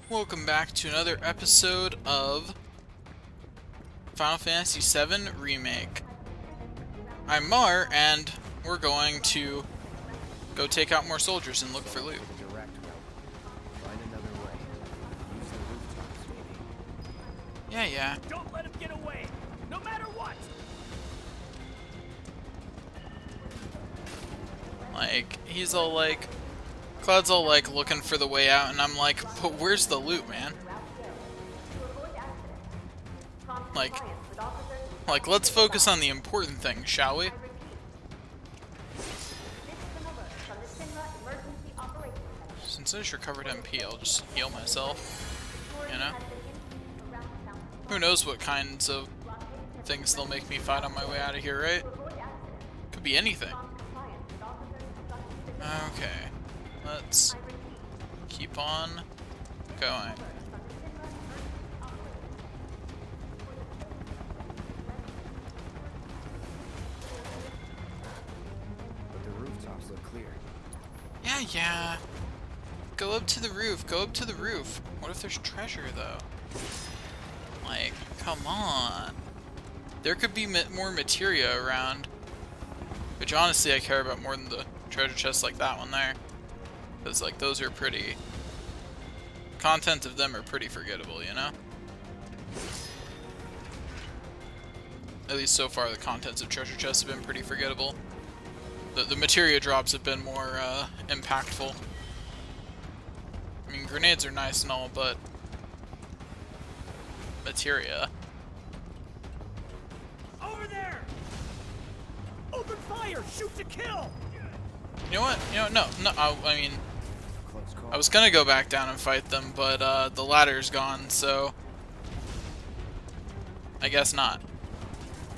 Welcome back to another episode of Final Fantasy VII Remake. I'm Mar, and we're going to go take out more soldiers and look for loot. Yeah. Don't let him get away, no matter what. Like, he's all like... Cloud's all like looking for the way out, and I'm like, but where's the loot, man? Like, let's focus on the important things, shall we? Since I just recovered MP, I'll just heal myself, you know? Who knows what kinds of things they'll make me fight on my way out of here, right? Could be anything. Okay, let's keep on going. But the rooftops look clear. Yeah. Go up to the roof. Go up to the roof. What if there's treasure, though? Like, come on. There could be more materia around. Which, honestly, I care about more than the treasure chests like that one there. Because, like, those are pretty... Content of them are pretty forgettable, you know? At least so far, the contents of treasure chests have been pretty forgettable. The materia drops have been more impactful. I mean, grenades are nice and all, but materia. Over there! Open fire! Shoot to kill! You know what? No. I mean, Close call. I was gonna go back down and fight them, but the ladder's gone, so I guess not.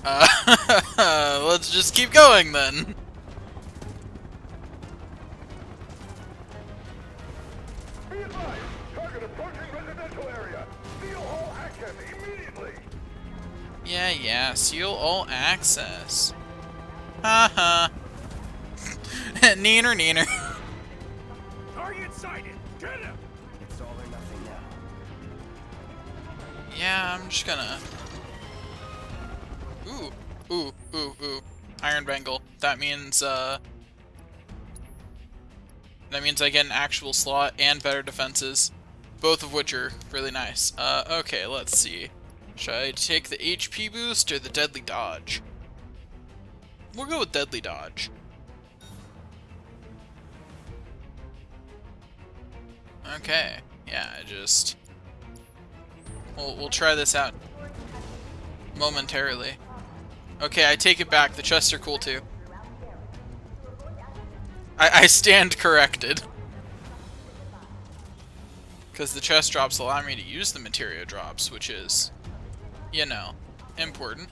Let's just keep going then. Be advised, target approaching residential area. Seal all access immediately. Yeah, seal all access. Haha. Neener. Target sighted! Get him! It's all or nothing now. Yeah, I'm just gonna... Ooh. Iron Bangle. That means I get an actual slot and better defenses. Both of which are really nice. Okay, let's see. Should I take the HP boost or the Deadly Dodge? We'll go with Deadly Dodge. Okay. Yeah, We'll try this out momentarily. Okay, I take it back. The chests are cool too. I stand corrected. Because the chest drops allow me to use the materia drops, which is, you know, important.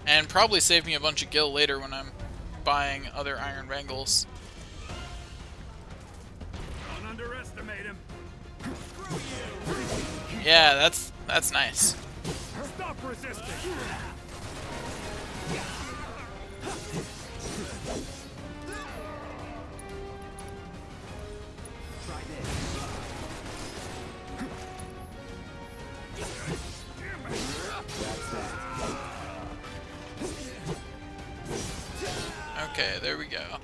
And probably save me a bunch of gil later when I'm buying other Iron Bangles. Don't underestimate him. Screw you! Yeah, that's nice. Stop resisting! Try this. That's that. Okay, there we go.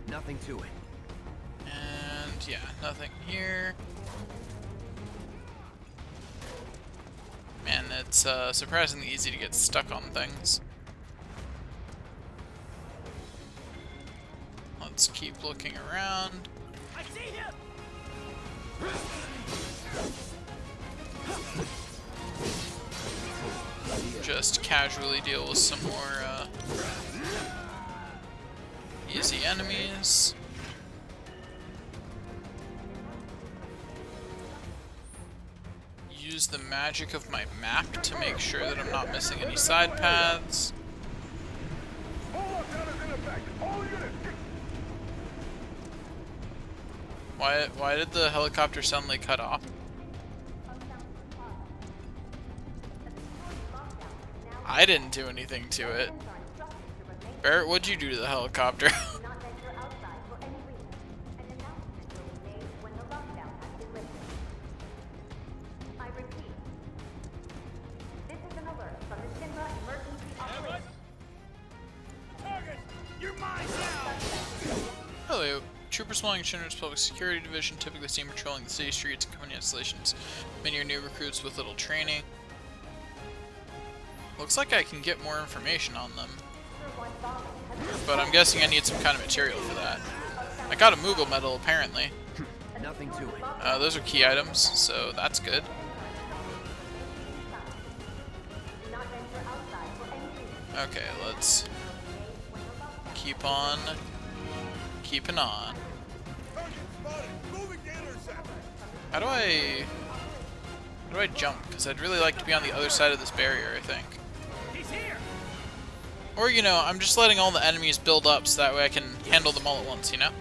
Nothing to it. And yeah, nothing here. Man, it's surprisingly easy to get stuck on things. Let's keep looking around. I see him! Just casually deal with some more easy enemies. Use the magic of my map to make sure that I'm not missing any side paths. Full lockdown is in effect. All units, Why did the helicopter suddenly cut off? I didn't do anything to it. Barrett, what'd you do to the helicopter? Troopers belonging to Children's Public Security Division, typically seen patrolling the city streets and company installations. Many are new recruits with little training. Looks like I can get more information on them. But I'm guessing I need some kind of material for that. I got a Moogle medal, apparently. Nothing to it. Those are key items, so that's good. Okay, let's keep on keeping on. How do I jump? Because I'd really like to be on the other side of this barrier, I think. He's here. Or, you know, I'm just letting all the enemies build up so that way I can handle them all at once, you know?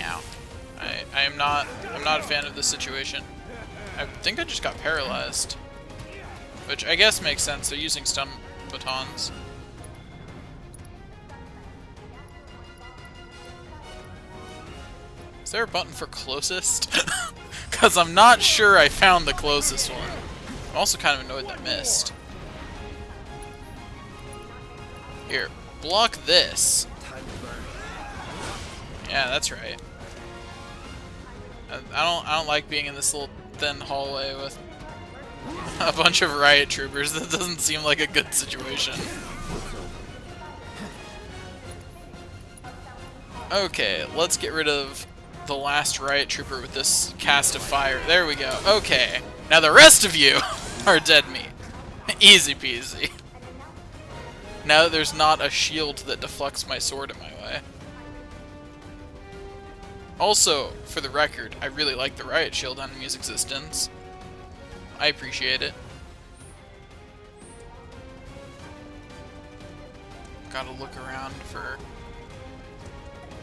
Ow. I'm not a fan of this situation. I think I just got paralyzed. Which I guess makes sense, they're using stun batons. Is there a button for closest? Because I'm not sure I found the closest one. I'm also kind of annoyed that I missed. Here, block this. Yeah, that's right. I don't like being in this little thin hallway with a bunch of riot troopers. That doesn't seem like a good situation. Okay, let's get rid of the last riot trooper with this cast of fire. There we go. Okay, now the rest of you are dead meat. Easy peasy. Now that there's not a shield that deflects my sword in my way. Also, for the record, I really like the riot shield enemy's existence. I appreciate it. Gotta look around for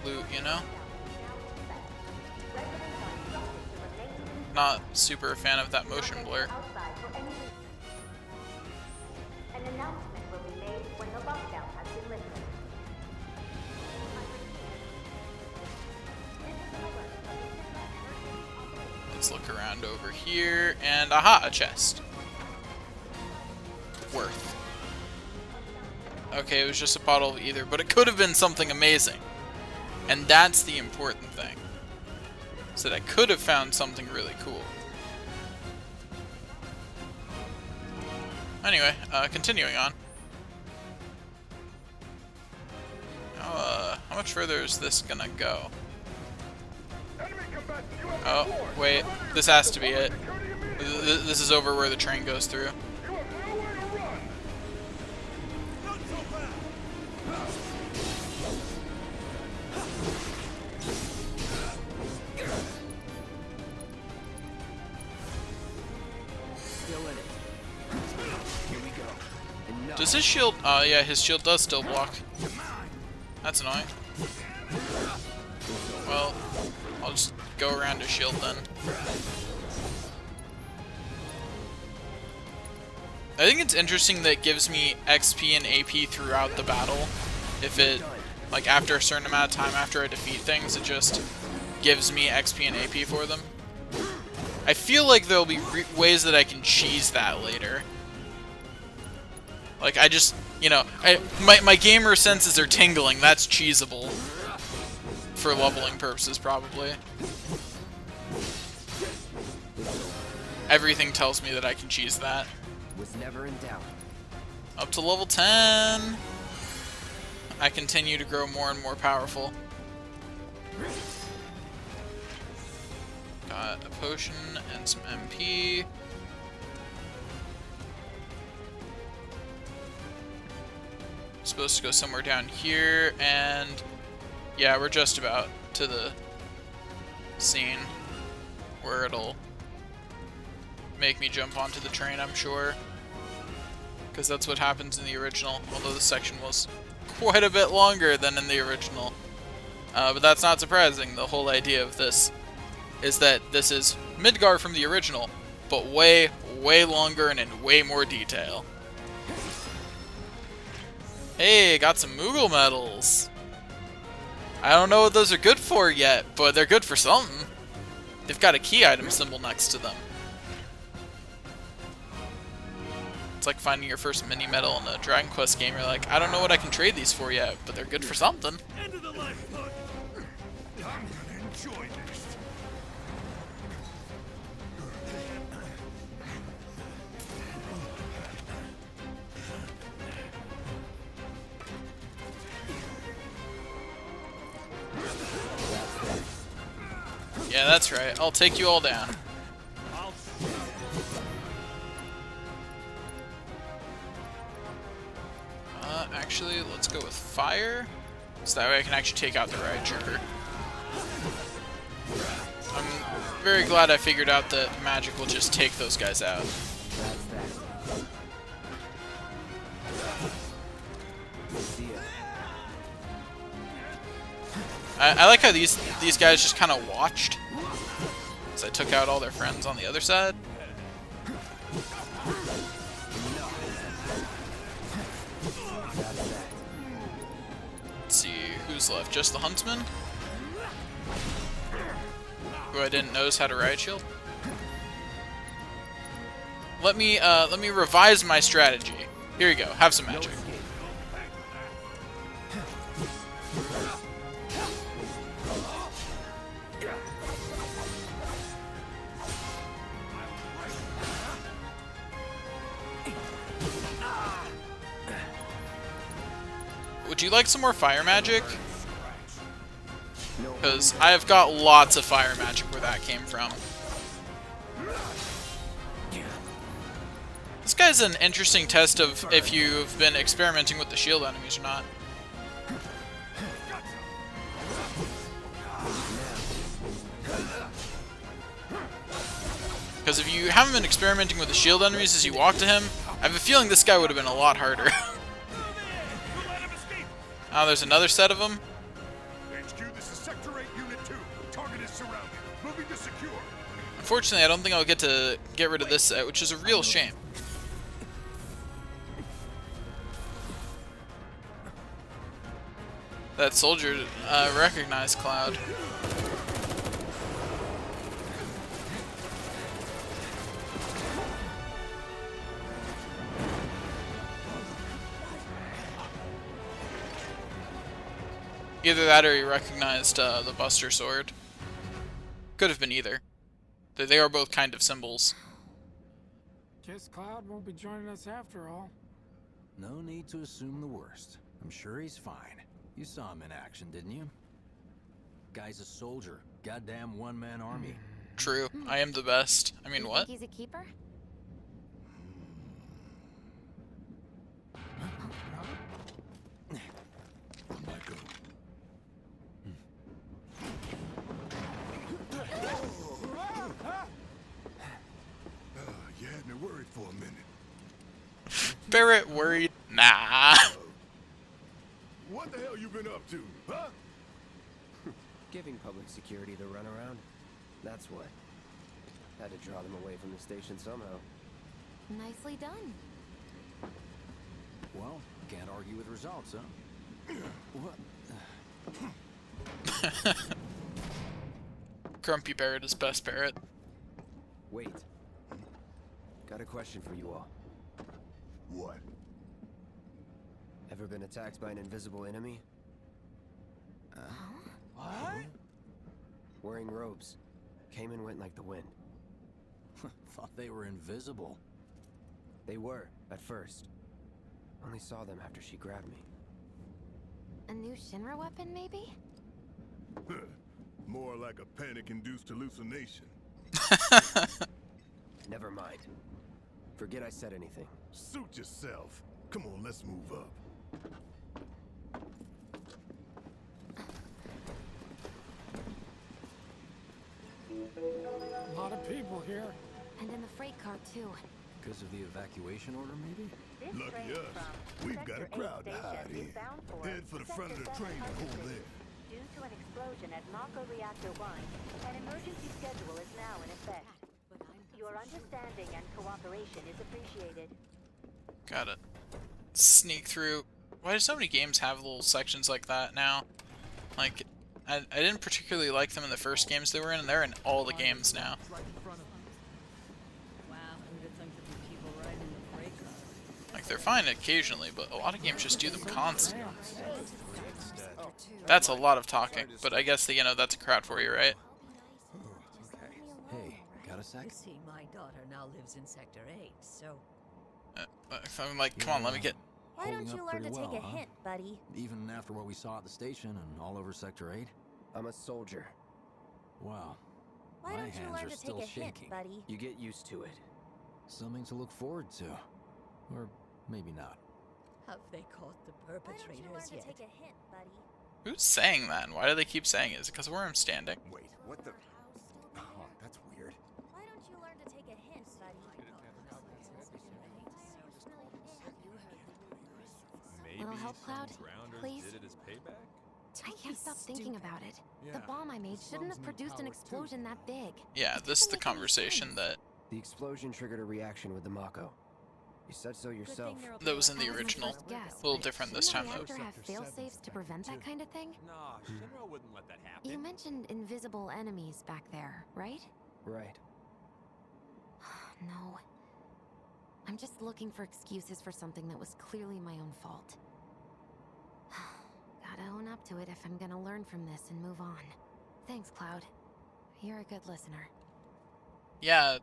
loot, you know? Not super a fan of that motion blur. An announcement will be made when the lockdown has been lifted. Let's look around over here, and aha, a chest. Worth. Okay, it was just a bottle of ether, but it could have been something amazing. And that's the important thing. So that I could have found something really cool. Anyway, continuing on. How much further is this gonna go? Oh, wait. This has to be it. This is over where the train goes through. Does his shield... Oh, yeah, his shield does still block. That's annoying. Well, I'll just go around his shield then. I think it's interesting that it gives me XP and AP throughout the battle. If it, like, after a certain amount of time after I defeat things, it just gives me XP and AP for them. I feel like there'll be ways that I can cheese that later. Like, I just, you know, my gamer senses are tingling. That's cheesable. For leveling purposes, probably. Everything tells me that I can cheese that. Was never in doubt. Up to level 10. I continue to grow more and more powerful. Got a potion and some MP. Supposed to go somewhere down here, and yeah, we're just about to the scene where it'll make me jump onto the train, I'm sure, because that's what happens in the original, although the section was quite a bit longer than in the original. But that's not surprising. The whole idea of this is that this is Midgar from the original, but way, way longer and in way more detail. Hey, got some Moogle medals. I don't know what those are good for yet, but they're good for something. They've got a key item symbol next to them. It's like finding your first mini medal in a Dragon Quest game. You're like, I don't know what I can trade these for yet, but they're good for something. End of the lifeboat. I'm gonna enjoy this. Yeah, that's right. I'll take you all down. Actually, let's go with fire, so that way I can actually take out the riot trooper. I'm very glad I figured out that magic will just take those guys out. I like how these guys just kind of watched, so I took out all their friends on the other side. Let's see who's left. Just the huntsman, who I didn't notice had a riot shield. Let me revise my strategy. Here you go. Have some magic. Would you like some more fire magic? Because I have got lots of fire magic where that came from. This guy's an interesting test of if you've been experimenting with the shield enemies or not. Because if you haven't been experimenting with the shield enemies as you walk to him, I have a feeling this guy would have been a lot harder. Oh, there's another set of them. HQ, this is Sector 8, Unit 2. Target is surrounded. Moving to secure. Unfortunately, I don't think I'll get to get rid of this set, which is a real shame. That soldier recognized Cloud. Either that or he recognized the Buster Sword. Could have been either. They are both kind of symbols. Guess Cloud won't be joining us after all. No need to assume the worst. I'm sure he's fine. You saw him in action, didn't you? Guy's a soldier. Goddamn one-man army. True. I am the best. I mean, what? Think he's a keeper? You had me worried for a minute. Barrett worried? Nah. What the hell you been up to, huh? Giving public security the runaround. That's what. Had to draw them away from the station somehow. Nicely done. Well, can't argue with results, huh? What? Grumpy Barrett is best Barrett. Wait. Got a question for you all. What? Ever been attacked by an invisible enemy? What? Wearing robes. Came and went like the wind. Thought they were invisible. They were, at first. Only saw them after she grabbed me. A new Shinra weapon, maybe? More like a panic-induced hallucination. Never mind. Forget I said anything. Suit yourself. Come on, let's move up. A lot of people here. And in the freight car, too. Because of the evacuation order, maybe? Lucky us. We've got a crowd to hide in. Head for the front of the train and hold there. Due to an explosion at Mako Reactor 1, an emergency schedule is now in effect. Your understanding and cooperation is appreciated. Got it. Sneak through. Why do so many games have little sections like that now? Like, I didn't particularly like them in the first games they were in, and they're in all the games now. Wow, who'd have thunk there'd be people riding in the freight car? they're fine occasionally, but a lot of games just do them constantly. That's a lot of talking, but I guess, you know, that's a crowd for you, right? Hey, got a sec? You see, my daughter now lives in Sector 8, so... I'm like, come on, let me get... Why don't Holding you up learn to pretty take well, a huh? hint, buddy? Even after what we saw at the station and all over Sector 8? I'm a soldier. Wow. Why My don't you hands learn are to still take a hint, shaky. buddy? You get used to it. Something to look forward to. Or maybe not. Have they caught the Why don't you learn perpetrators to yet? take a hint, buddy? Who's saying that, and why do they keep saying it? Is it because where I'm standing? Wait, what the? Oh, that's weird. Why don't you learn to take a hint, buddy? Little help, Cloud? Please? I can't stop thinking about it. The bomb I made shouldn't have produced an explosion that big. Yeah, this is the conversation that The explosion triggered a reaction with the Mako. You said so yourself. that was in the That was my original. first guess, A little but different this shouldn't time, the though. reactor have fail-safes to prevent that kind of thing? Nah, Shinra wouldn't let that happen. You mentioned invisible enemies back there, right? Right. No. I'm just looking for excuses for something that was clearly my own fault. Gotta own up to it if I'm gonna learn from this and move on. Thanks, Cloud. You're a good listener. Yeah,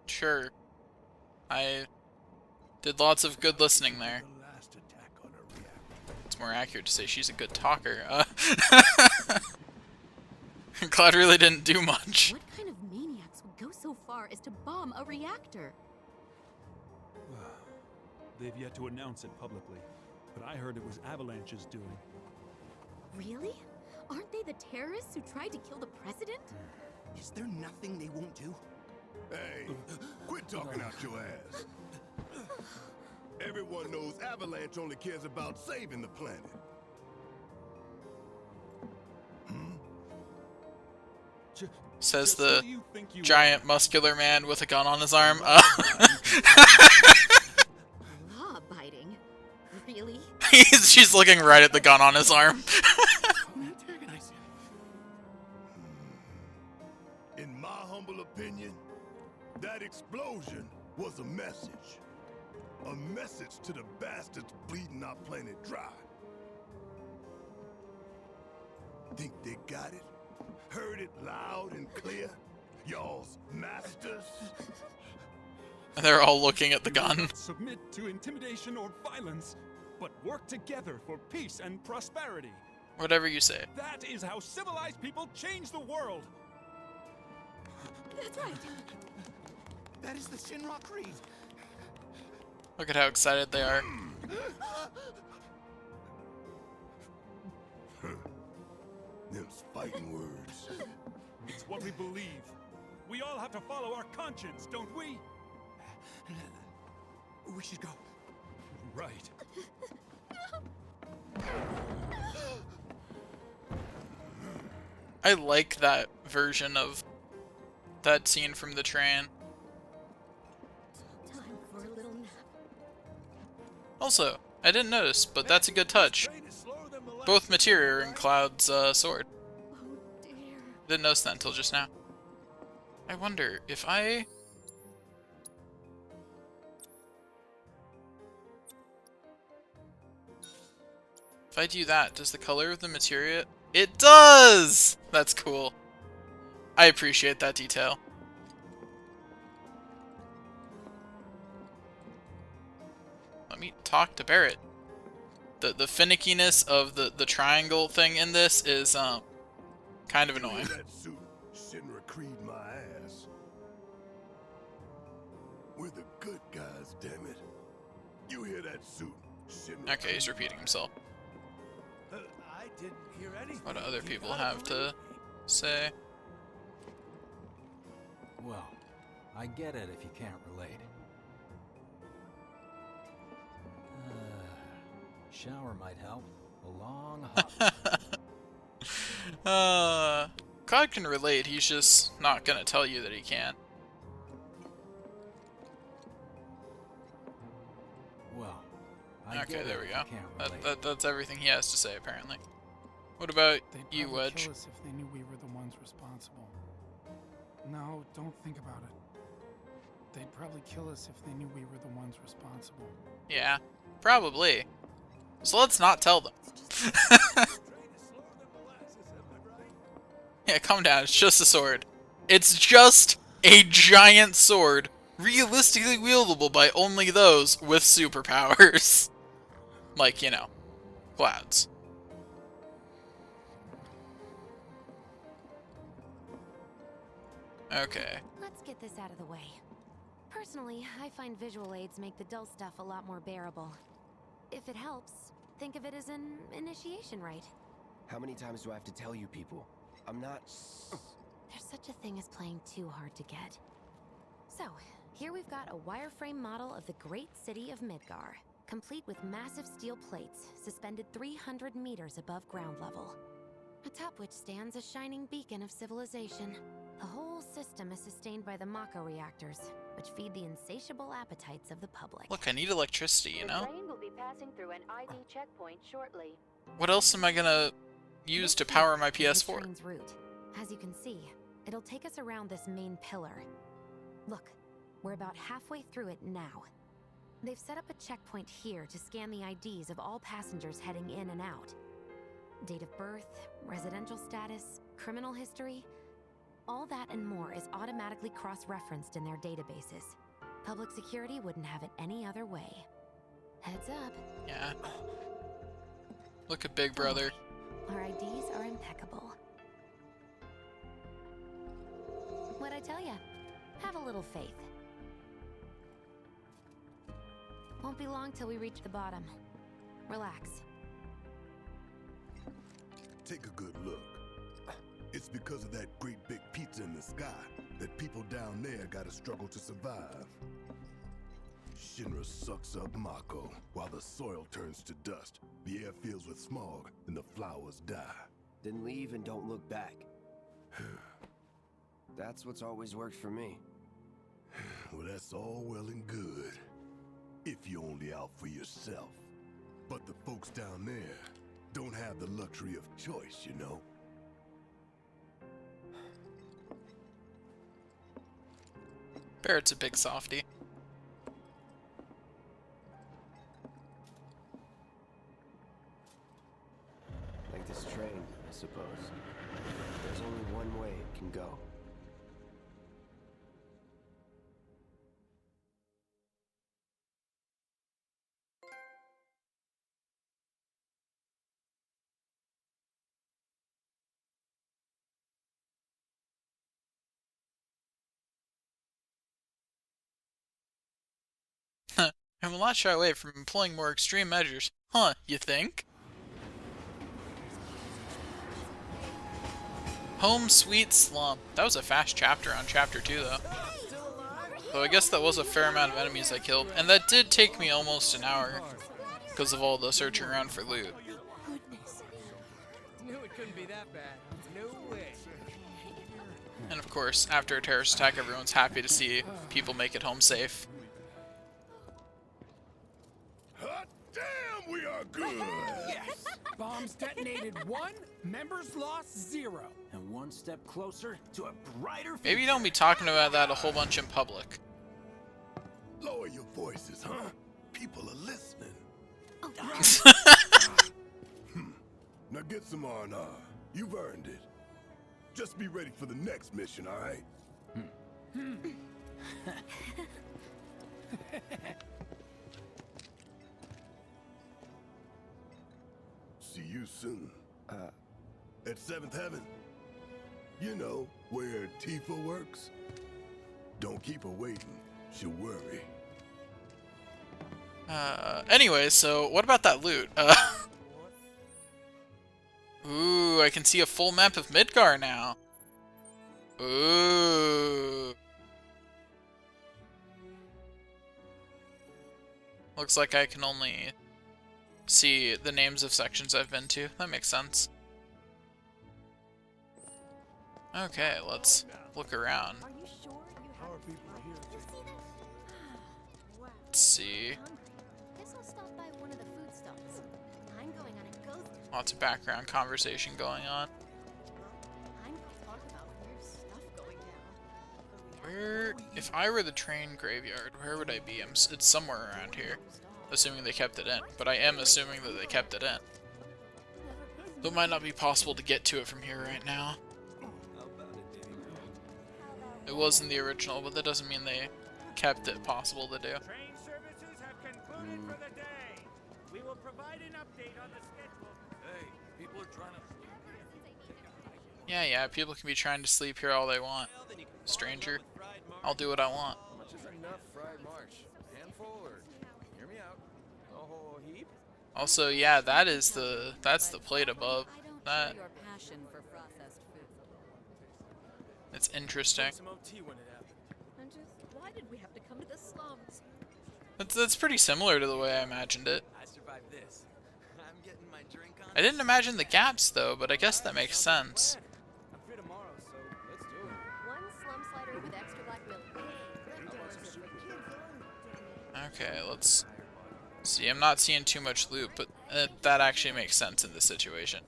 sure. I did lots of good listening there. It's more accurate to say she's a good talker. Cloud really didn't do much. What kind of maniacs would go so far as to bomb a reactor? They've yet to announce it publicly, but I heard it was Avalanche's doing. Really? Aren't they the terrorists who tried to kill the president? Is there nothing they won't do? Hey, quit talking out your ass. Everyone knows Avalanche only cares about saving the planet. Says Just who the do you think you giant muscular man with a gun on his arm. Law-abiding? Really? She's looking right at the gun on his arm. In my humble opinion, that explosion was a message. A message to the bastards bleeding our planet dry. Think they got it? Heard it loud and clear? Y'all's masters? They're all looking at the do gun. not submit to intimidation or violence, but work together for peace and prosperity. Whatever you say. That is how civilized people change the world. That's right. That is the Shinra Creed. Look at how excited they are. Them's fighting words. It's what we believe. We all have to follow our conscience, don't we? We should go. Right. I like that version of that scene from the train. Time for a little nap. Also, I didn't notice, but that's a good touch. Both materia are in Cloud's sword. Oh dear. Didn't notice that until just now. I wonder if I... If I do that, does the color of the materia... It does! That's cool. I appreciate that detail. Let me talk to Barrett. The finickiness of the triangle thing in this is kind of annoying. That suit, Shinra Creed my ass. We're the good guys, damn it. You hear that suit, Shinra? Okay, he's repeating himself. I didn't hear anything. What do other people have to say? Well, I get it if you can't relate. Shower might help. A long hop. Cloud can relate, he's just not gonna tell you that he can't. Well, I Okay, get there it we if go. you can't relate. That's everything he has to say, apparently. What about They'd you, probably Wedge? kill us if they knew we were the ones responsible. No, don't think about it. They'd probably kill us if they knew we were the ones responsible. Yeah, probably. So let's not tell them. Yeah, calm down. It's just a sword. It's just a giant sword, realistically wieldable by only those with superpowers. Like, you know, Clouds. Okay. Let's get this out of the way. Personally, I find visual aids make the dull stuff a lot more bearable. If it helps, think of it as an initiation rite. How many times do I have to tell you people? I'm not... There's such a thing as playing too hard to get. So, here we've got a wireframe model of the great city of Midgar, complete with massive steel plates suspended 300 meters above ground level, atop which stands a shining beacon of civilization. The whole system is sustained by the Mako reactors, which feed the insatiable appetites of the public. Look, I need electricity, you know? The train will be passing through an ID checkpoint shortly. What else am I gonna use to power my PS4? The train's route. As you can see, it'll take us around this main pillar. Look, we're about halfway through it now. They've set up a checkpoint here to scan the IDs of all passengers heading in and out. Date of birth, residential status, criminal history, all that and more is automatically cross-referenced in their databases. Public security wouldn't have it any other way. Heads up. Yeah. Look at Big Brother. Our IDs are impeccable. What'd I tell ya? Have a little faith. Won't be long till we reach the bottom. Relax. Take a good look. It's because of that great big pizza in the sky that people down there gotta struggle to survive. Shinra sucks up Mako while the soil turns to dust, the air fills with smog, and the flowers die. Then leave and don't look back. That's what's always worked for me. Well, that's all well and good, if you're only out for yourself. But the folks down there don't have the luxury of choice, you know? Barrett's a big softie. Like this train, I suppose. There's only one way it can go. And will not shy away from employing more extreme measures. Huh, you think? Home Sweet Slum. That was a fast chapter on chapter 2, though. So I guess that was a fair amount of enemies I killed. And that did take me almost an hour, because of all the searching around for loot. Knew it couldn't be that bad. No way. And of course, after a terrorist attack, everyone's happy to see people make it home safe. Hot damn, we are good! Yes! Bombs detonated 1, members lost 0. And one step closer to a brighter future. Maybe don't be talking about that a whole bunch in public. Lower your voices, huh? People are listening. Now get some R&R. You've earned it. Just be ready for the next mission, all right? See you soon. At 7th Heaven. You know, where Tifa works. Don't keep her waiting. She'll worry. Anyway, so what about that loot? Ooh, I can see a full map of Midgar now. Ooh. Looks like I can only see the names of sections I've been to. That makes sense. Okay, let's look around. Are you sure you have Let's see. Guess I'll stop by one of the food stalls. I'm going on a ghost. Lots of background conversation going on. I'm going to talk about weird stuff going down. Where, if I were the train graveyard, where would I be? It's somewhere around here, assuming they kept it in. But I am assuming that they kept it in. So it might not be possible to get to it from here right now. It was in the original, but that doesn't mean they kept it possible to do. Train services have concluded for the day. We will provide an update on the schedule. Hey, people are trying to... Yeah, people can be trying to sleep here all they want. Stranger, I'll do what I want. How much is enough fried marsh? A handful or hear me out? A whole heap? Also, yeah, that's the plate above that. Your passion for processed food. It's interesting. Some OT when it happened. And just why did we have to come to the slums? That's pretty similar to the way I imagined it. I survived this. I'm getting my drink on. I didn't imagine the gaps though, but I guess that makes sense. I'm free tomorrow, so let's do it. One slum slider with extra black milk. Okay, let's see. I'm not seeing too much loot, but that actually makes sense in this situation.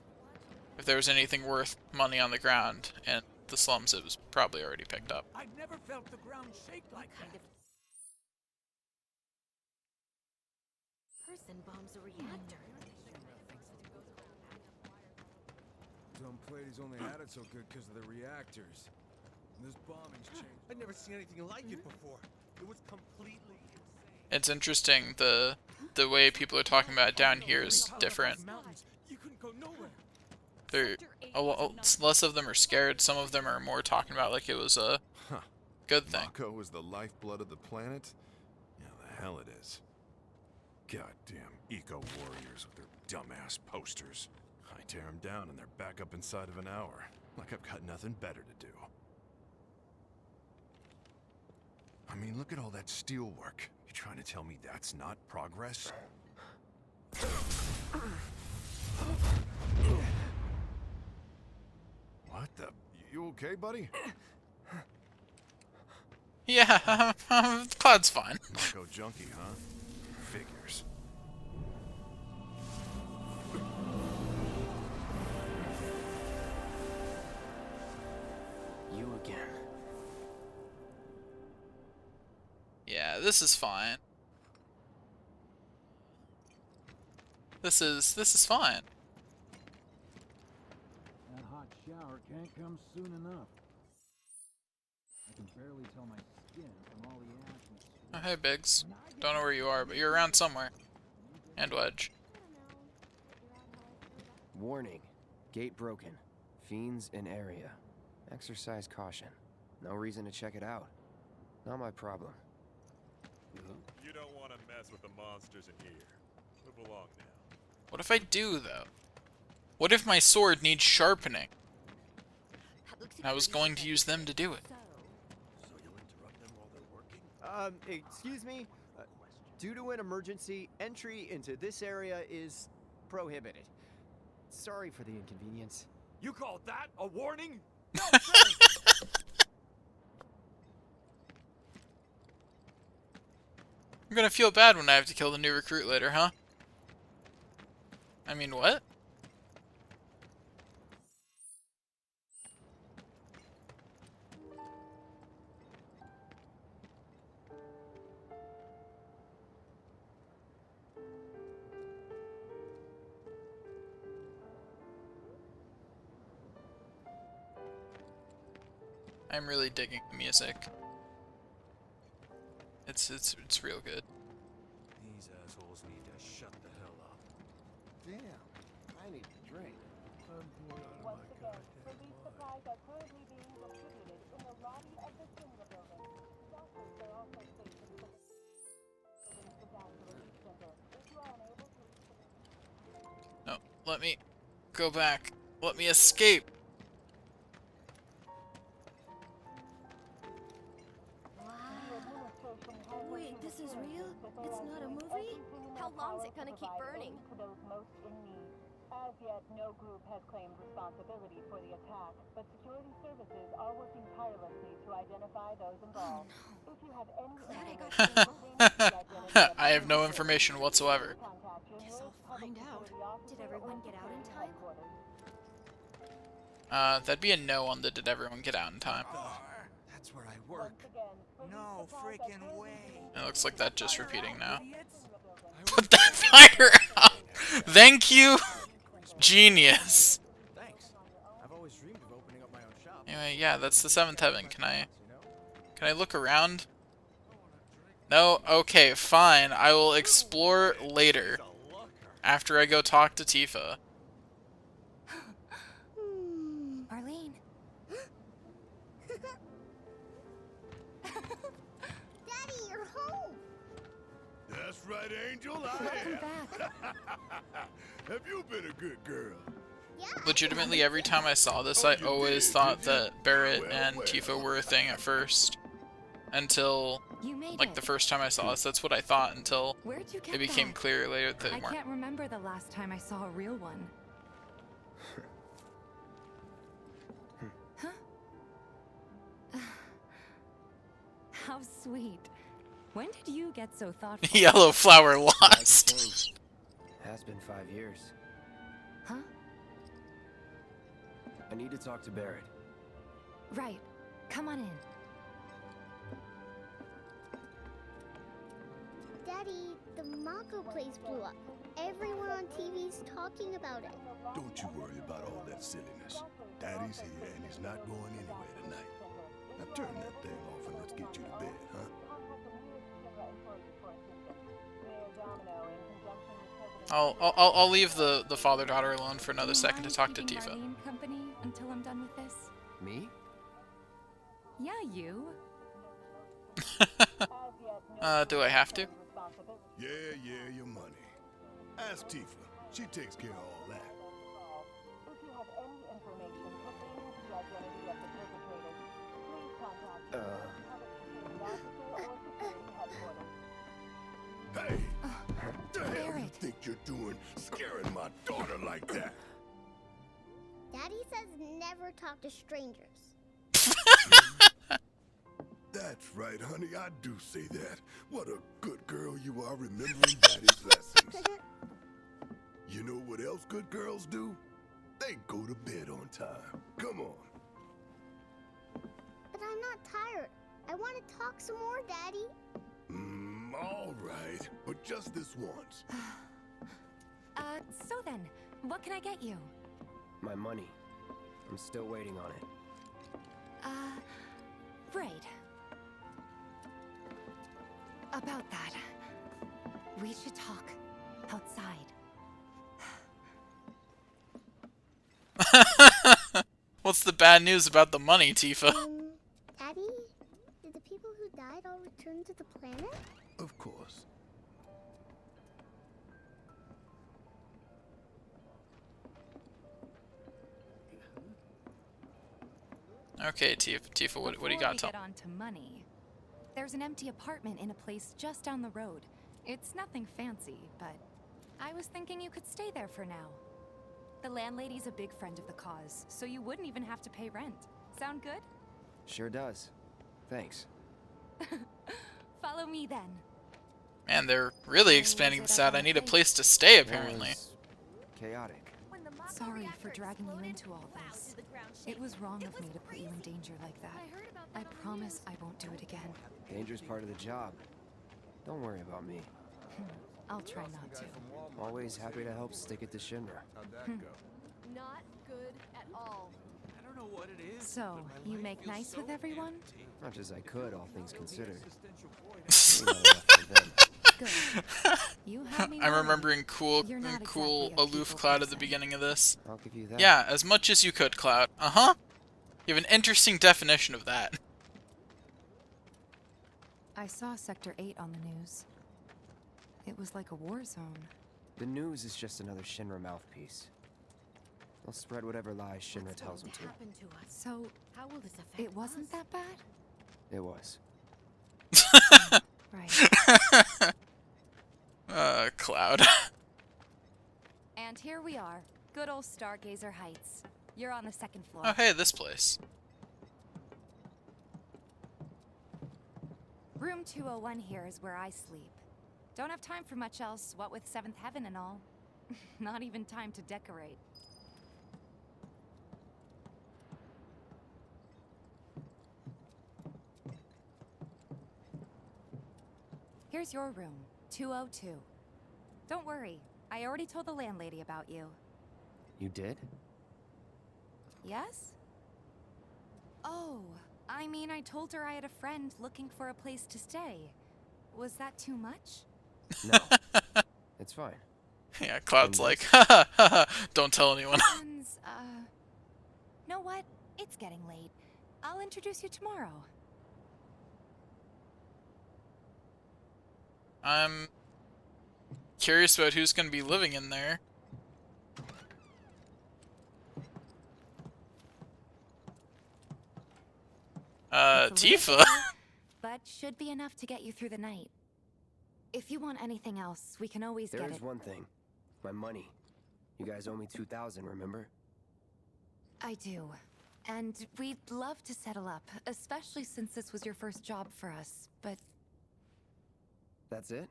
If there was anything worth money on the ground in the slums, it was probably already picked up. I've never felt the ground shake like that. Person bombs a reactor. Dumb Platy's only had it so good because of the reactors. And this bombing's changed. I'd never seen anything like it before. It was completely insane. It's interesting, the way people are talking about it down here is different. You couldn't go nowhere. Less of them are scared, some of them are more talking about like it was a good thing. Mako is the lifeblood of the planet? Yeah, the hell it is. Goddamn eco-warriors with their dumbass posters. I tear them down and they're back up inside of an hour. Like I've got nothing better to do. I mean, look at all that steel work. You trying to tell me that's not progress? What the? You okay, buddy? Yeah, Cloud's fine. Mako junkie, huh? Figures. You again. Yeah, this is fine. This is fine. That hot shower can't come soon enough. I can barely tell my skin from all the ash and sweat. Oh, hey, Biggs. Don't know where you are, but you're around somewhere. And Wedge. Warning. Gate broken. Fiends in area. Exercise caution. No reason to check it out. Not my problem. You don't want to mess with the monsters in here. Move along now. What if I do, though? What if my sword needs sharpening? And I was going to use them to do it. So you'll interrupt them while they're working? Excuse me? Due to an emergency, entry into this area is prohibited. Sorry for the inconvenience. You call that a warning? No, I'm gonna feel bad when I have to kill the new recruit later, huh? I mean, what? I'm really digging the music. It's real good. These assholes need to shut the hell up. Damn. I need a drink. Once again, relief supplies are currently being distributed in the lobby of the Cinema building. Doctors are also stationed for the disaster relief center. If you are unable to reach No, let me go back. Let me escape. Wait, this is real? It's not a movie? How long's it gonna keep burning? to those most in need. As yet, no group has claimed responsibility for the attack, but security services are working tirelessly to identify those involved. If you have any I have no information whatsoever. Guess I'll find out. Did everyone get out in time? That'd be a no on the did everyone get out in time. That's where I work. work. No freaking way. It looks like that just repeating now. Put that fire out! Thank you! Genius! Thanks. I've always dreamed of opening up my own shop. Anyway, yeah, that's the seventh heaven. Can I look around? No? Okay, fine. I will explore later. After I go talk to Tifa. Arlene. Daddy, you're home. That's right, Angel. I am. Have you been a good girl? Yeah. Legitimately, every time I saw this, I always thought that Barrett and Tifa were a thing at first. Until, like, the first time I saw this, that's what I thought until Where'd you get it became that? clear later that they I weren't. can't remember the last time I saw a real one. Huh? How sweet. When did you get so thoughtful? Yellow flower Life lost. changed. Has been 5 years. Huh? I need to talk to Barrett. Right. Come on in. Daddy, the Mako place blew up. Everyone on TV's talking about it. Don't you worry about all that silliness. Daddy's here and he's not going anywhere tonight. Now turn that thing off and let's get you to bed, huh? I'll leave the father-daughter alone for another second to talk to Keeping Tifa. Marlene company until I'm done with this? Me? Yeah, you. Do I have to? Yeah, your money. Ask Tifa. She takes care of all that. Hey! What the hell you Barrett. think you're doing scaring my daughter like that? Daddy says never talk to strangers. That's right, honey. I do say that. What a good girl you are remembering Daddy's lessons. You know what else good girls do? They go to bed on time. Come on. But I'm not tired. I want to talk some more, Daddy. All right. But just this once. So then, what can I get you? My money. I'm still waiting on it. Right. About that. We should talk outside. What's the bad news about the money, Tifa? Daddy, did the people who died all return to the planet? Of course. Okay, Tifa, what do you got to Before we get on to money, there's an empty apartment in a place just down the road. It's nothing fancy, but I was thinking you could stay there for now. The landlady's a big friend of the cause, so you wouldn't even have to pay rent. Sound good? Sure does. Thanks. Follow me then. Man, they're really expanding this out. I need a place to stay, apparently. That was chaotic. Sorry for dragging you into all this. It was wrong of me to put you in danger like that. I promise I won't do it again. Danger's part of the job. Don't worry about me. I'll try not to. Always happy to help stick it to Shinra. How'd that go? Not good at all. I don't know what it is. So, you make nice with everyone? Much as I could, all things considered. Good. You have me I'm worried. remembering cool You're not exactly a aloof people Cloud at the person. beginning of this. I'll give you that. Yeah, as much as you could, Cloud. Uh-huh. You have an interesting definition of that. I saw Sector 8 on the news. It was like a war zone. The news is just another Shinra mouthpiece. They'll spread whatever lies Shinra tells them to. Happen to us. So, How will this affect it wasn't us? that bad? It was. Right. Cloud. And here we are. Good old Stargazer Heights. You're on the second floor. Oh, hey, this place. Room 201 here is where I sleep. Don't have time for much else, what with 7th Heaven and all. Not even time to decorate. Here's your room, 202. Don't worry, I already told the landlady about you. You did? Yes? Oh, I mean, I told her I had a friend looking for a place to stay. Was that too much? No. It's fine. Yeah, Cloud's And like, this- ha ha ha ha, don't tell anyone. Friends, know what? It's getting late. I'll introduce you tomorrow. I'm curious about who's going to be living in there. It's a little Tifa? far, but should be enough to get you through the night. If you want anything else, we can always There get is it. one thing. My money. You guys owe me 2,000, remember? I do. And we'd love to settle up, especially since this was your first job for us, but... That's it?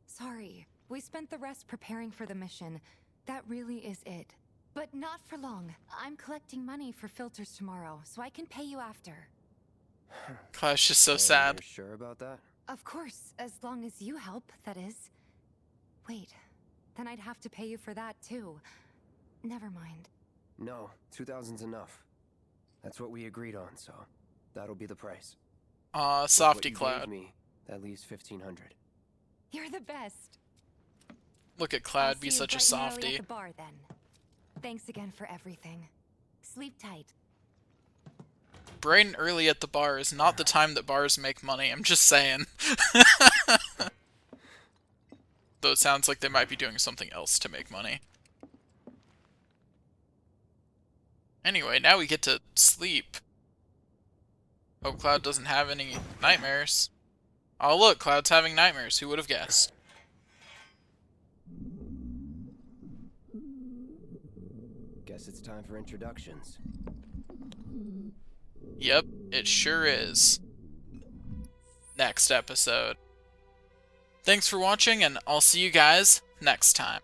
Sorry. We spent the rest preparing for the mission. That really is it. But not for long. I'm collecting money for filters tomorrow, so I can pay you after. Cloud's just so And sad. You're sure about that? Of course, as long as you help, that is. Wait, then I'd have to pay you for that too. Never mind. No, 2,000's enough. That's what we agreed on, so that'll be the price. Aw, With softy what you Cloud. gave me, that leaves 1,500. You're the best. Look at I'll Cloud be see you such a bright and early softy. at the bar then. Thanks again for everything. Sleep tight. Bright and early at the bar is not the time that bars make money, I'm just saying. Though it sounds like they might be doing something else to make money. Anyway, now we get to sleep. Hope Cloud doesn't have any nightmares. Oh look, Cloud's having nightmares. Who would have guessed? Guess it's time for introductions. Yep, it sure is. Next episode. Thanks for watching, and I'll see you guys next time.